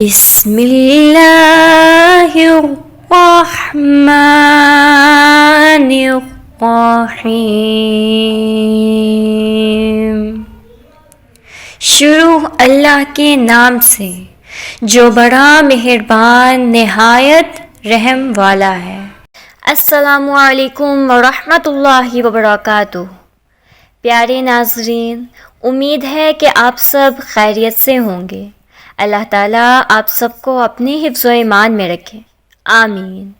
بسم اللہ الرحمن الرحیم۔ شروع اللہ کے نام سے جو بڑا مہربان نہایت رحم والا ہے۔ السلام علیکم ورحمۃ اللہ وبرکاتہ۔ پیارے ناظرین، امید ہے کہ آپ سب خیریت سے ہوں گے۔ اللہ تعالیٰ آپ سب کو اپنے حفظ و ایمان میں رکھے، آمین۔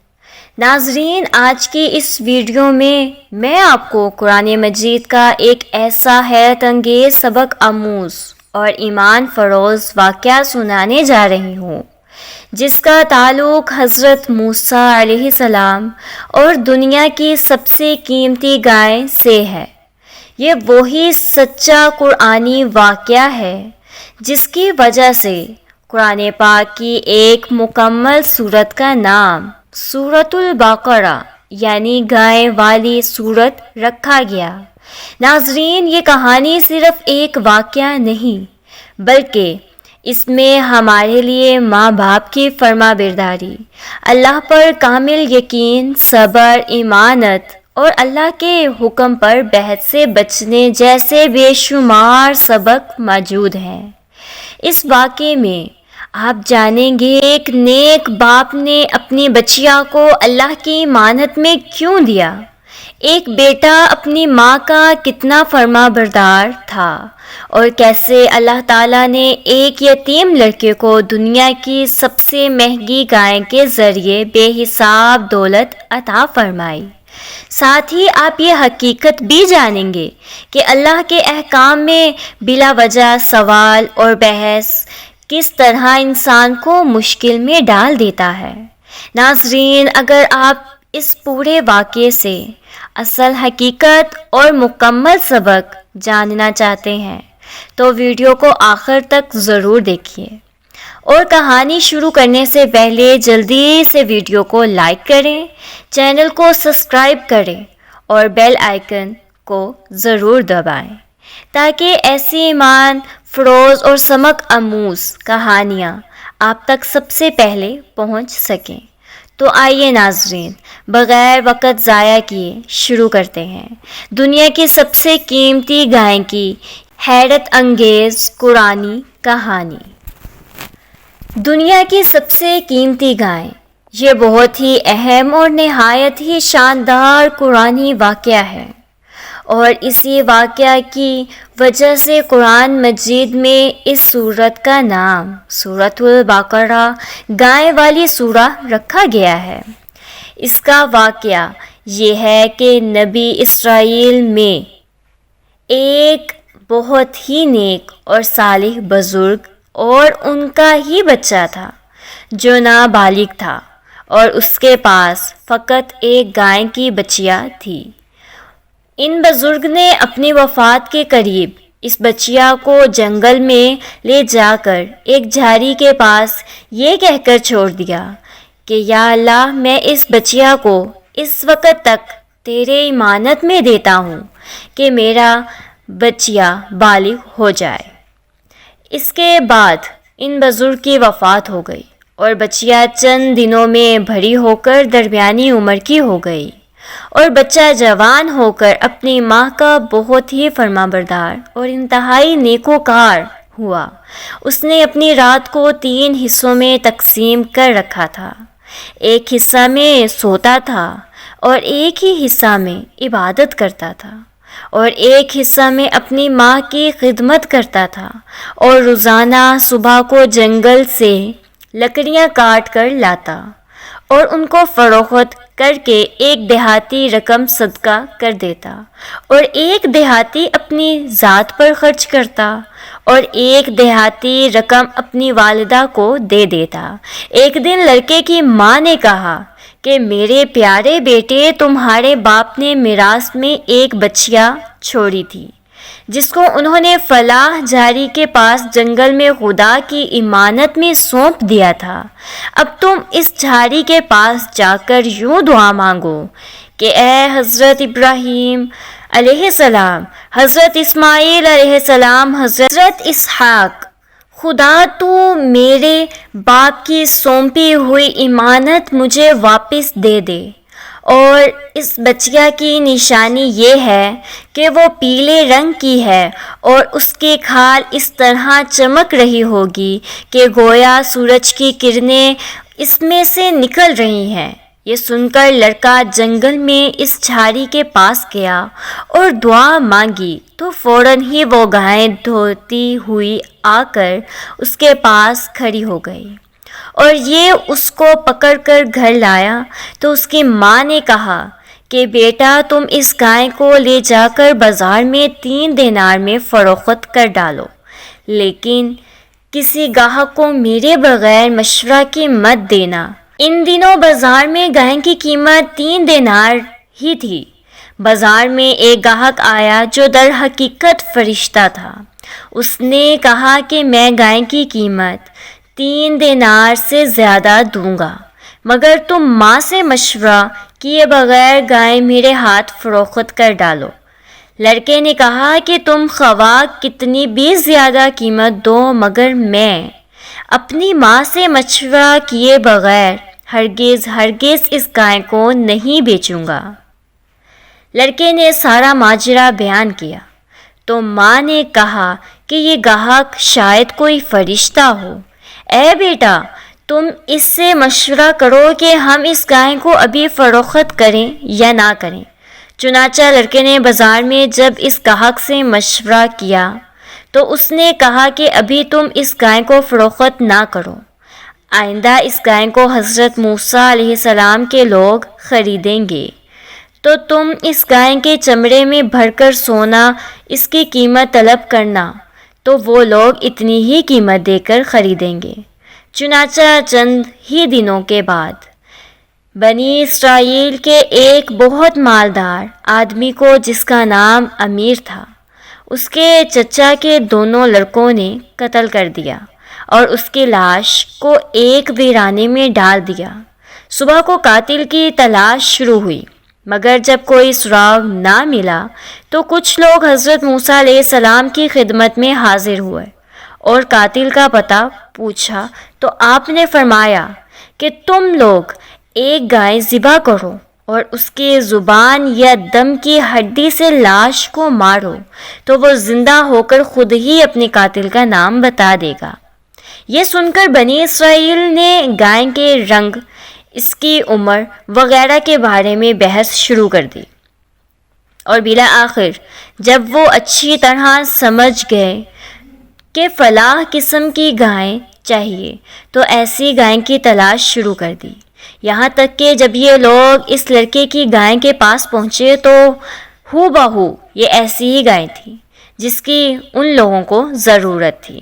ناظرین، آج کی اس ویڈیو میں آپ کو قرآن مجید کا ایک ایسا حیرت انگیز سبق آموز اور ایمان فروز واقعہ سنانے جا رہی ہوں، جس کا تعلق حضرت موسیٰ علیہ السلام اور دنیا کی سب سے قیمتی گائے سے ہے۔ یہ وہی سچا قرآنی واقعہ ہے جس کی وجہ سے قرآن پاک کی ایک مکمل سورت کا نام سورۃ البقرہ یعنی گائے والی سورت رکھا گیا۔ ناظرین، یہ کہانی صرف ایک واقعہ نہیں بلکہ اس میں ہمارے لیے ماں باپ کی فرما برداری، اللہ پر کامل یقین، صبر، ایمانت اور اللہ کے حکم پر بحث سے بچنے جیسے بے شمار سبق موجود ہیں۔ اس واقعے میں آپ جانیں گے ایک نیک باپ نے اپنی بچیا کو اللہ کی امانت میں کیوں دیا، ایک بیٹا اپنی ماں کا کتنا فرما بردار تھا، اور کیسے اللہ تعالیٰ نے ایک یتیم لڑکے کو دنیا کی سب سے مہنگی گائے کے ذریعے بے حساب دولت عطا فرمائی۔ ساتھ ہی آپ یہ حقیقت بھی جانیں گے کہ اللہ کے احکام میں بلا وجہ سوال اور بحث کس طرح انسان کو مشکل میں ڈال دیتا ہے۔ ناظرین، اگر آپ اس پورے واقعے سے اصل حقیقت اور مکمل سبق جاننا چاہتے ہیں تو ویڈیو کو آخر تک ضرور دیکھیے، اور کہانی شروع کرنے سے پہلے جلدی سے ویڈیو کو لائک کریں، چینل کو سبسکرائب کریں اور بیل آئیکن کو ضرور دبائیں تاکہ ایسی ایمان فروز اور سبق آموز کہانیاں آپ تک سب سے پہلے پہنچ سکیں۔ تو آئیے ناظرین، بغیر وقت ضائع کیے شروع کرتے ہیں دنیا کی سب سے قیمتی گائے کی حیرت انگیز قرآنی کہانی۔ دنیا کی سب سے قیمتی گائے، یہ بہت ہی اہم اور نہایت ہی شاندار قرآنی واقعہ ہے، اور اسی واقعہ کی وجہ سے قرآن مجید میں اس سورت کا نام سورۃ البقرہ گائے والی سورہ رکھا گیا ہے۔ اس کا واقعہ یہ ہے کہ نبی اسرائیل میں ایک بہت ہی نیک اور صالح بزرگ اور ان کا ہی بچہ تھا جو نابالغ تھا، اور اس کے پاس فقط ایک گائے کی بچیا تھی۔ ان بزرگ نے اپنی وفات کے قریب اس بچیا کو جنگل میں لے جا کر ایک جھاڑی کے پاس یہ کہہ کر چھوڑ دیا کہ یا اللہ، میں اس بچیا کو اس وقت تک تیرے امانت میں دیتا ہوں کہ میرا بچیا بالغ ہو جائے۔ اس کے بعد ان بزرگ کی وفات ہو گئی اور بچیا چند دنوں میں بڑی ہو کر درمیانی عمر کی ہو گئی، اور بچہ جوان ہو کر اپنی ماں کا بہت ہی فرما بردار اور انتہائی نیکوکار ہوا۔ اس نے اپنی رات کو 3 حصوں میں تقسیم کر رکھا تھا، ایک حصہ میں سوتا تھا اور ایک ہی حصہ میں عبادت کرتا تھا، اور ایک حصہ میں اپنی ماں کی خدمت کرتا تھا، اور روزانہ صبح کو جنگل سے لکڑیاں کاٹ کر لاتا اور ان کو فروخت کر کے ایک دیہاتی رقم صدقہ کر دیتا، اور ایک دیہاتی اپنی ذات پر خرچ کرتا، اور ایک دیہاتی رقم اپنی والدہ کو دے دیتا۔ ایک دن لڑکے کی ماں نے کہا کہ میرے پیارے بیٹے، تمہارے باپ نے میراث میں ایک بچیا چھوڑی تھی جس کو انہوں نے فلاں جھاڑی کے پاس جنگل میں خدا کی امانت میں سونپ دیا تھا۔ اب تم اس جھاڑی کے پاس جا کر یوں دعا مانگو کہ اے حضرت ابراہیم علیہ السلام، حضرت اسماعیل علیہ السلام، حضرت اسحاق، خدا تو میرے باپ کی سونپی ہوئی امانت مجھے واپس دے دے، اور اس بچیا کی نشانی یہ ہے کہ وہ پیلے رنگ کی ہے اور اس کے کھال اس طرح چمک رہی ہوگی کہ گویا سورج کی کرنیں اس میں سے نکل رہی ہیں۔ یہ سن کر لڑکا جنگل میں اس جھاڑی کے پاس گیا اور دعا مانگی تو فوراً ہی وہ گائے دھوتی ہوئی آ کر اس کے پاس کھڑی ہو گئی، اور یہ اس کو پکڑ کر گھر لایا۔ تو اس کی ماں نے کہا کہ بیٹا تم اس گائے کو لے جا کر بازار میں 3 دینار میں فروخت کر ڈالو، لیکن کسی گاہک کو میرے بغیر مشورہ کے مت دینا۔ ان دنوں بازار میں گائے کی قیمت 3 دینار ہی تھی۔ بازار میں ایک گاہک آیا جو در حقیقت فرشتہ تھا۔ اس نے کہا کہ میں گائے کی قیمت 3 دینار سے زیادہ دوں گا، مگر تم ماں سے مشورہ کیے بغیر گائے میرے ہاتھ فروخت کر ڈالو۔ لڑکے نے کہا کہ تم خواہ کتنی بھی زیادہ قیمت دو، مگر میں اپنی ماں سے مشورہ کیے بغیر ہرگز اس گائے کو نہیں بیچوں گا۔ لڑکے نے سارا ماجرا بیان کیا تو ماں نے کہا کہ یہ گاہک شاید کوئی فرشتہ ہو۔ اے بیٹا تم اس سے مشورہ کرو کہ ہم اس گائے کو ابھی فروخت کریں یا نہ کریں۔ چنانچہ لڑکے نے بازار میں جب اس گاہک سے مشورہ کیا تو اس نے کہا کہ ابھی تم اس گائے کو فروخت نہ کرو، آئندہ اس گائے کو حضرت موسیٰ علیہ السلام کے لوگ خریدیں گے تو تم اس گائے کے چمڑے میں بھر کر سونا اس کی قیمت طلب کرنا، تو وہ لوگ اتنی ہی قیمت دے کر خریدیں گے۔ چنانچہ چند ہی دنوں کے بعد بنی اسرائیل کے ایک بہت مالدار آدمی کو، جس کا نام امیر تھا، اس کے چچا کے دونوں لڑکوں نے قتل کر دیا اور اس کی لاش کو ایک ویرانے میں ڈال دیا۔ صبح کو قاتل کی تلاش شروع ہوئی، مگر جب کوئی سراغ نہ ملا تو کچھ لوگ حضرت موسیٰ علیہ السلام کی خدمت میں حاضر ہوئے اور قاتل کا پتہ پوچھا تو آپ نے فرمایا کہ تم لوگ ایک گائے ذبح کرو اور اس کے زبان یا دم کی ہڈی سے لاش کو مارو، تو وہ زندہ ہو کر خود ہی اپنے قاتل کا نام بتا دے گا۔ یہ سن کر بنی اسرائیل نے گائے کے رنگ، اس کی عمر وغیرہ کے بارے میں بحث شروع کر دی، اور بالآخر جب وہ اچھی طرح سمجھ گئے کہ فلاں قسم کی گائے چاہیے تو ایسی گائے کی تلاش شروع کر دی، یہاں تک کہ جب یہ لوگ اس لڑکے کی گائے کے پاس پہنچے تو ہو بہو یہ ایسی ہی گائے تھی جس کی ان لوگوں کو ضرورت تھی۔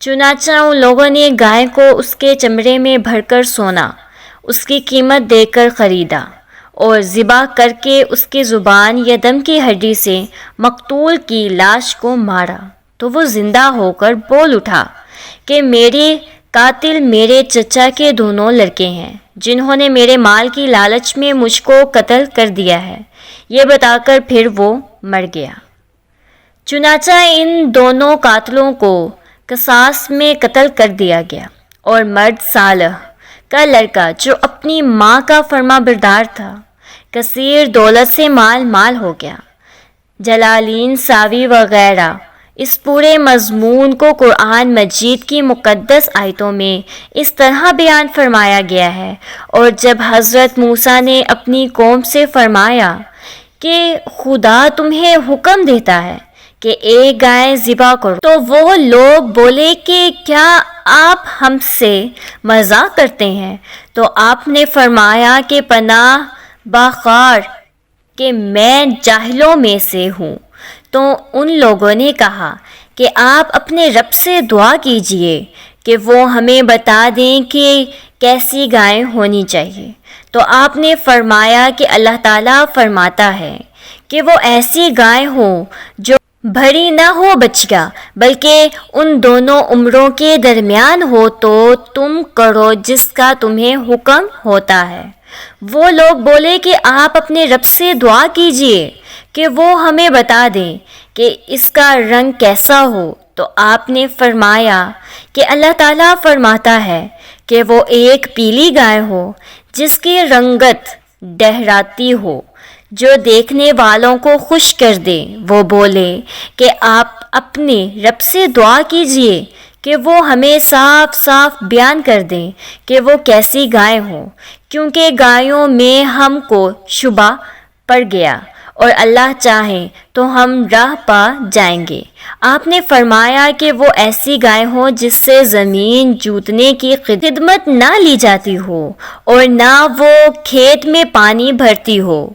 چنانچہ ان لوگوں نے گائے کو اس کے چمڑے میں بھر کر سونا اس کی قیمت دے کر خریدا اور ذبح کر کے اس کی زبان یا دم کی ہڈی سے مقتول کی لاش کو مارا، تو وہ زندہ ہو کر بول اٹھا کہ میرے قاتل میرے چچا کے دونوں لڑکے ہیں، جنہوں نے میرے مال کی لالچ میں مجھ کو قتل کر دیا ہے۔ یہ بتا کر پھر وہ مر گیا۔ چنانچہ ان دونوں قاتلوں کو قصاص میں قتل کر دیا گیا، اور مرد صالح کا لڑکا جو اپنی ماں کا فرما بردار تھا کثیر دولت سے مال ہو گیا۔ جلالین ساوی وغیرہ اس پورے مضمون کو قرآن مجید کی مقدس آیتوں میں اس طرح بیان فرمایا گیا ہے، اور جب حضرت موسیٰ نے اپنی قوم سے فرمایا کہ خدا تمہیں حکم دیتا ہے کہ ایک گائے ذبح کرو، تو وہ لوگ بولے کہ کیا آپ ہم سے مذاق کرتے ہیں؟ تو آپ نے فرمایا کہ پناہ بخار کہ میں جاہلوں میں سے ہوں۔ تو ان لوگوں نے کہا کہ آپ اپنے رب سے دعا کیجئے کہ وہ ہمیں بتا دیں کہ کیسی گائے ہونی چاہیے۔ تو آپ نے فرمایا کہ اللہ تعالیٰ فرماتا ہے کہ وہ ایسی گائے ہو جو بھری نہ ہو بچیا، بلکہ ان دونوں عمروں کے درمیان ہو، تو تم کرو جس کا تمہیں حکم ہوتا ہے۔ وہ لوگ بولے کہ آپ اپنے رب سے دعا کیجئے۔ کہ وہ ہمیں بتا دیں کہ اس کا رنگ کیسا ہو، تو آپ نے فرمایا کہ اللہ تعالیٰ فرماتا ہے کہ وہ ایک پیلی گائے ہو جس کی رنگت ڈہراتی ہو، جو دیکھنے والوں کو خوش کر دے۔ وہ بولے کہ آپ اپنے رب سے دعا کیجئے کہ وہ ہمیں صاف صاف بیان کر دیں کہ وہ کیسی گائے ہوں، کیونکہ گایوں میں ہم کو شبہ پڑ گیا، اور اللہ چاہے تو ہم راہ پا جائیں گے۔ آپ نے فرمایا کہ وہ ایسی گائے ہوں جس سے زمین جوتنے کی خدمت نہ لی جاتی ہو، اور نہ وہ کھیت میں پانی بھرتی ہو،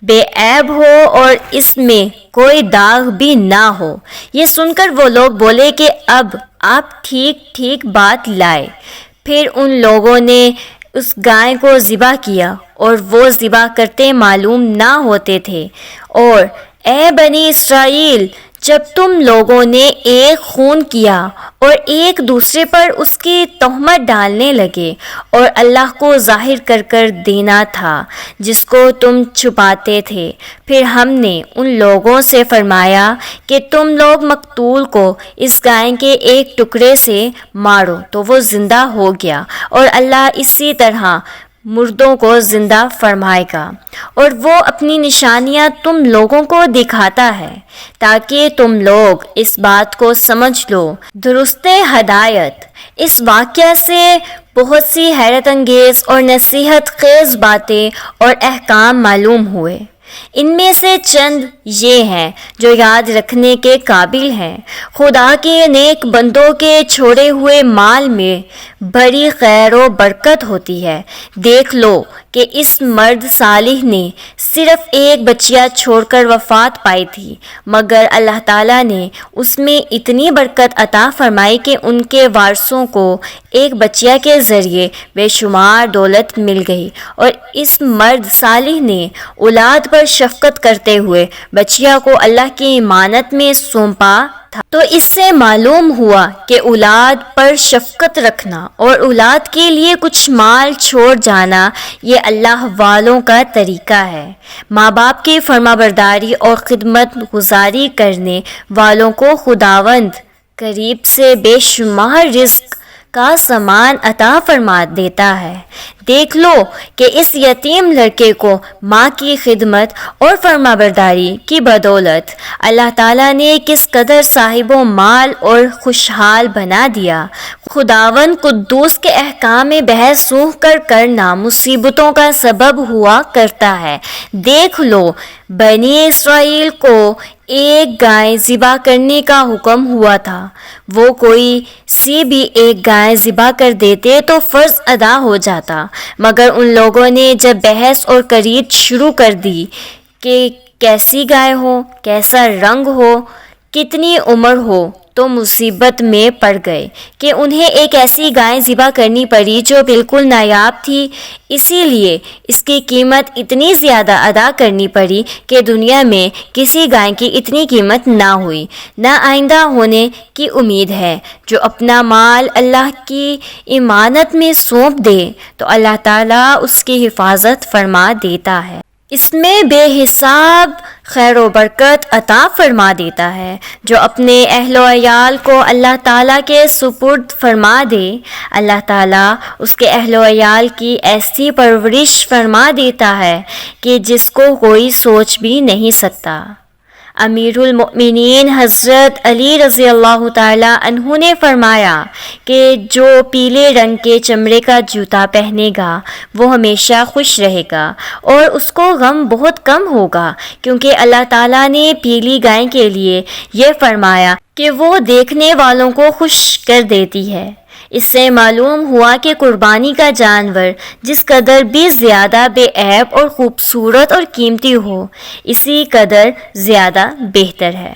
بے عیب ہو اور اس میں کوئی داغ بھی نہ ہو۔ یہ سن کر وہ لوگ بولے کہ اب آپ ٹھیک ٹھیک بات لائے۔ پھر ان لوگوں نے اس گائے کو ذبح کیا، اور وہ ذبح کرتے معلوم نہ ہوتے تھے۔ اور اے بنی اسرائیل، جب تم لوگوں نے ایک خون کیا اور ایک دوسرے پر اس کی تہمت ڈالنے لگے، اور اللہ کو ظاہر کر کر دینا تھا جس کو تم چھپاتے تھے، پھر ہم نے ان لوگوں سے فرمایا کہ تم لوگ مقتول کو اس گائے کے ایک ٹکڑے سے مارو، تو وہ زندہ ہو گیا، اور اللہ اسی طرح مردوں کو زندہ فرمائے گا، اور وہ اپنی نشانیاں تم لوگوں کو دکھاتا ہے تاکہ تم لوگ اس بات کو سمجھ لو۔ درست ہدایت۔ اس واقعہ سے بہت سی حیرت انگیز اور نصیحت خیز باتیں اور احکام معلوم ہوئے۔ ان میں سے چند یہ ہیں جو یاد رکھنے کے قابل ہیں۔ خدا کے نیک بندوں کے چھوڑے ہوئے مال میں بڑی خیر و برکت ہوتی ہے۔ دیکھ لو کہ اس مرد صالح نے صرف ایک بچیا چھوڑ کر وفات پائی تھی، مگر اللہ تعالیٰ نے اس میں اتنی برکت عطا فرمائی کہ ان کے وارثوں کو ایک بچیا کے ذریعے بے شمار دولت مل گئی، اور اس مرد صالح نے اولاد پر شفقت کرتے ہوئے بچیا کو اللہ کی امانت میں سونپا تھا۔ تو اس سے معلوم ہوا کہ اولاد پر شفقت رکھنا اور اولاد کے لیے کچھ مال چھوڑ جانا یہ اللہ والوں کا طریقہ ہے۔ ماں باپ کی فرمانبرداری اور خدمت گزاری کرنے والوں کو خداوند قریب سے بے شمار رزق کا سامان عطا فرما دیتا ہے۔ دیکھ لو کہ اس یتیم لڑکے کو ماں کی خدمت اور فرمانبرداری کی بدولت اللہ تعالیٰ نے کس قدر صاحب و مال اور خوشحال بنا دیا۔ خداوند قدوس کے احکام میں بحث سوہ کر کرنا مصیبتوں کا سبب ہوا کرتا ہے۔ دیکھ لو بنی اسرائیل کو ایک گائے ذبح کرنے کا حکم ہوا تھا، وہ کوئی سی بھی ایک گائے ذبح کر دیتے تو فرض ادا ہو جاتا، مگر ان لوگوں نے جب بحث اور کرید شروع کر دی کہ کیسی گائے ہو، کیسا رنگ ہو، کتنی عمر ہو، تو مصیبت میں پڑ گئے کہ انہیں ایک ایسی گائے ذبح کرنی پڑی جو بالکل نایاب تھی۔ اسی لیے اس کی قیمت اتنی زیادہ ادا کرنی پڑی کہ دنیا میں کسی گائے کی اتنی قیمت نہ ہوئی، نہ آئندہ ہونے کی امید ہے۔ جو اپنا مال اللہ کی امانت میں سونپ دے تو اللہ تعالیٰ اس کی حفاظت فرما دیتا ہے، اس میں بے حساب خیر و برکت عطا فرما دیتا ہے۔ جو اپنے اہل و عیال کو اللہ تعالیٰ کے سپرد فرما دے، اللہ تعالیٰ اس کے اہل و عیال کی ایسی پرورش فرما دیتا ہے کہ جس کو کوئی سوچ بھی نہیں سکتا۔ امیر المؤمنین حضرت علی رضی اللہ تعالیٰ عنہ نے فرمایا کہ جو پیلے رنگ کے چمڑے کا جوتا پہنے گا وہ ہمیشہ خوش رہے گا اور اس کو غم بہت کم ہوگا، کیونکہ اللہ تعالیٰ نے پیلی گائے کے لیے یہ فرمایا کہ وہ دیکھنے والوں کو خوش کر دیتی ہے۔ اس سے معلوم ہوا کہ قربانی کا جانور جس قدر بھی زیادہ بے عیب اور خوبصورت اور قیمتی ہو، اسی قدر زیادہ بہتر ہے۔